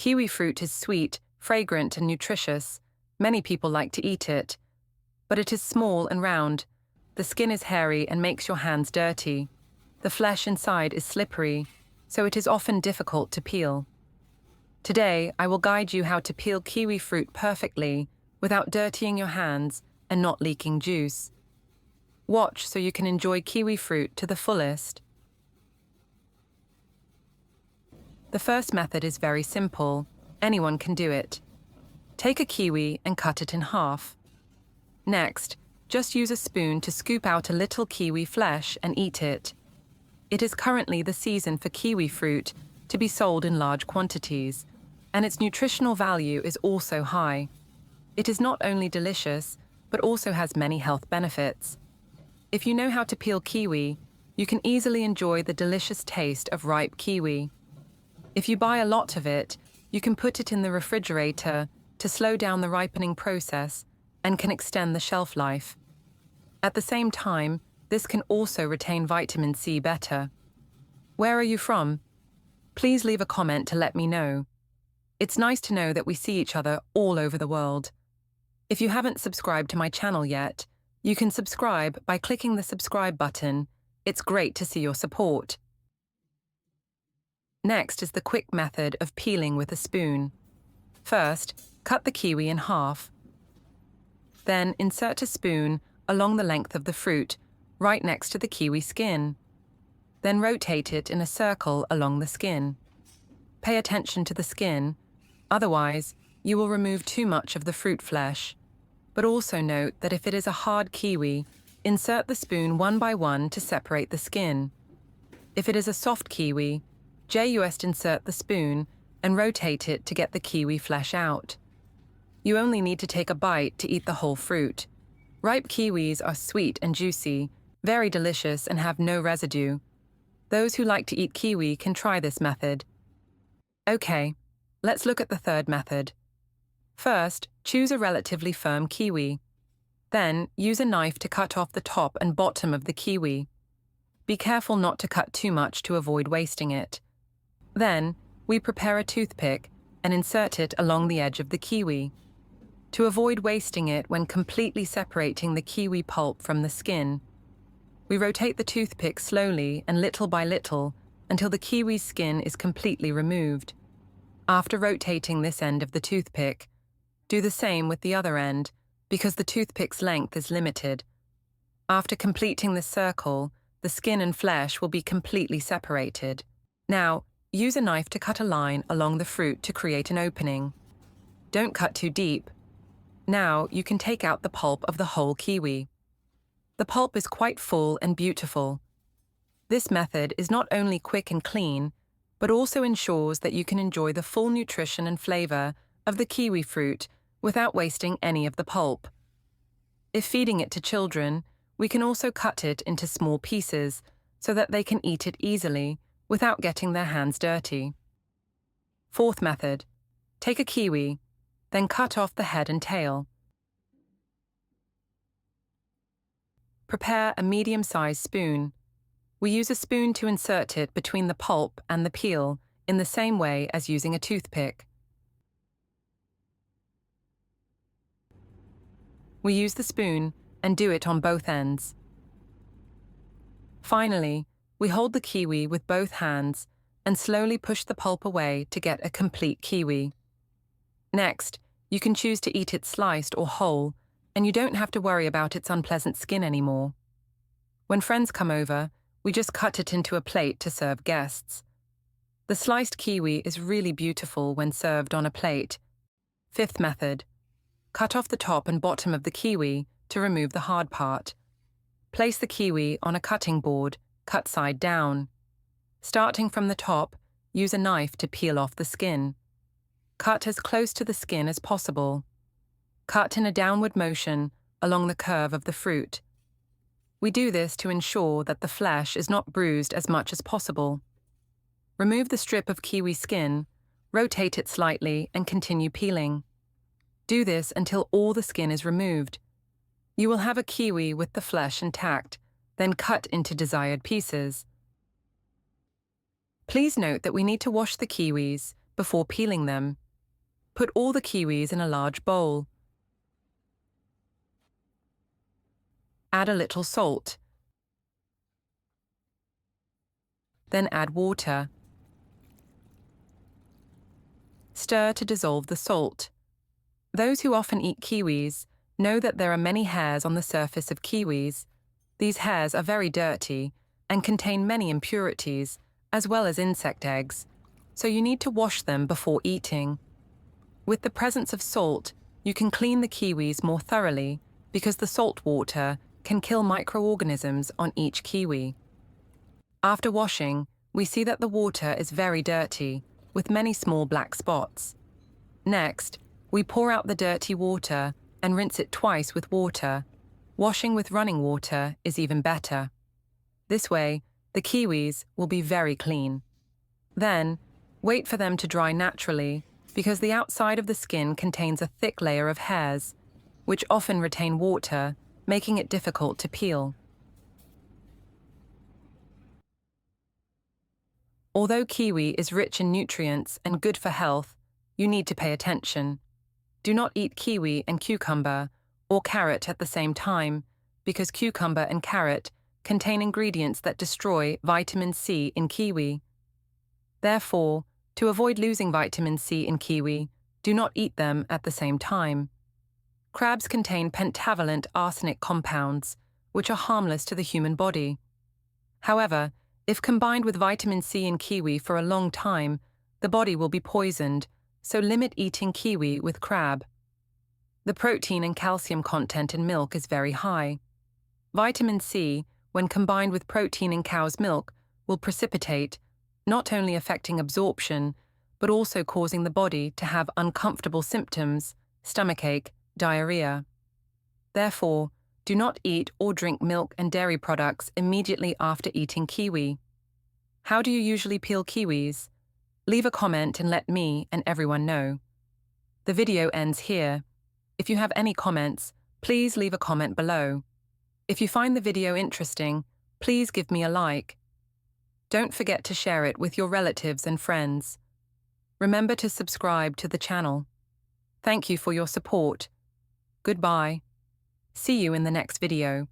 Kiwi fruit is sweet, fragrant, and nutritious. Many people like to eat it. But it is small and round. The skin is hairy and makes your hands dirty. The flesh inside is slippery, so it is often difficult to peel. Today, I will guide you how to peel kiwi fruit perfectly without dirtying your hands and not leaking juice. Watch so you can enjoy kiwi fruit to the fullest. The first method is very simple. Anyone can do it. Take a kiwi and cut it in half. Next, just use a spoon to scoop out a little kiwi flesh and eat it. It is currently the season for kiwi fruit to be sold in large quantities, and its nutritional value is also high. It is not only delicious, but also has many health benefits. If you know how to peel kiwi, you can easily enjoy the delicious taste of ripe kiwi. If you buy a lot of it, you can put it in the refrigerator to slow down the ripening process and can extend the shelf life. At the same time, this can also retain vitamin C better. Where are you from? Please leave a comment to let me know. It's nice to know that we see each other all over the world. If you haven't subscribed to my channel yet, you can subscribe by clicking the subscribe button. It's great to see your support. Next is the quick method of peeling with a spoon. First, cut the kiwi in half. Then insert a spoon along the length of the fruit, right next to the kiwi skin. Then rotate it in a circle along the skin. Pay attention to the skin, otherwise you will remove too much of the fruit flesh. But also note that if it is a hard kiwi, insert the spoon one by one to separate the skin. If it is a soft kiwi, just insert the spoon and rotate it to get the kiwi flesh out. You only need to take a bite to eat the whole fruit. Ripe kiwis are sweet and juicy, very delicious and have no residue. Those who like to eat kiwi can try this method. Okay, let's look at the third method. First, choose a relatively firm kiwi. Then, use a knife to cut off the top and bottom of the kiwi. Be careful not to cut too much to avoid wasting it. Then, we prepare a toothpick and insert it along the edge of the kiwi. To avoid wasting it when completely separating the kiwi pulp from the skin, we rotate the toothpick slowly and little by little until the kiwi's skin is completely removed. After rotating this end of the toothpick, do the same with the other end because the toothpick's length is limited. After completing this circle, the skin and flesh will be completely separated. Now, use a knife to cut a line along the fruit to create an opening. Don't cut too deep. Now you can take out the pulp of the whole kiwi. The pulp is quite full and beautiful. This method is not only quick and clean, but also ensures that you can enjoy the full nutrition and flavor of the kiwi fruit without wasting any of the pulp. If feeding it to children, we can also cut it into small pieces so that they can eat it easily without getting their hands dirty. Fourth method. Take a kiwi, then cut off the head and tail. Prepare a medium-sized spoon. We use a spoon to insert it between the pulp and the peel in the same way as using a toothpick. We use the spoon and do it on both ends. Finally, we hold the kiwi with both hands and slowly push the pulp away to get a complete kiwi. Next, you can choose to eat it sliced or whole, and you don't have to worry about its unpleasant skin anymore. When friends come over, we just cut it into a plate to serve guests. The sliced kiwi is really beautiful when served on a plate. Fifth method. Cut off the top and bottom of the kiwi to remove the hard part. Place the kiwi on a cutting board, cut side down. Starting from the top, use a knife to peel off the skin. Cut as close to the skin as possible. Cut in a downward motion along the curve of the fruit. We do this to ensure that the flesh is not bruised as much as possible. Remove the strip of kiwi skin, rotate it slightly, and continue peeling. Do this until all the skin is removed. You will have a kiwi with the flesh intact, then cut into desired pieces. Please note that we need to wash the kiwis before peeling them. Put all the kiwis in a large bowl. Add a little salt. Then add water. Stir to dissolve the salt. Those who often eat kiwis know that there are many hairs on the surface of kiwis. These hairs are very dirty and contain many impurities, as well as insect eggs, so you need to wash them before eating. With the presence of salt, you can clean the kiwis more thoroughly because the salt water can kill microorganisms on each kiwi. After washing, we see that the water is very dirty, with many small black spots. Next, we pour out the dirty water and rinse it twice with water. Washing with running water is even better. This way, the kiwis will be very clean. Then, wait for them to dry naturally because the outside of the skin contains a thick layer of hairs, which often retain water, making it difficult to peel. Although kiwi is rich in nutrients and good for health, you need to pay attention. Do not eat kiwi and cucumber or carrot at the same time, because cucumber and carrot contain ingredients that destroy vitamin C in kiwi. Therefore, to avoid losing vitamin C in kiwi, do not eat them at the same time. Crabs contain pentavalent arsenic compounds, which are harmless to the human body. However, if combined with vitamin C in kiwi for a long time, the body will be poisoned, so limit eating kiwi with crab. The protein and calcium content in milk is very high. Vitamin C, when combined with protein in cow's milk, will precipitate, not only affecting absorption, but also causing the body to have uncomfortable symptoms, stomachache, diarrhea. Therefore, do not eat or drink milk and dairy products immediately after eating kiwi. How do you usually peel kiwis? Leave a comment and let me and everyone know. The video ends here. If you have any comments, please leave a comment below. If you find the video interesting, please give me a like. Don't forget to share it with your relatives and friends. Remember to subscribe to the channel. Thank you for your support. Goodbye. See you in the next video.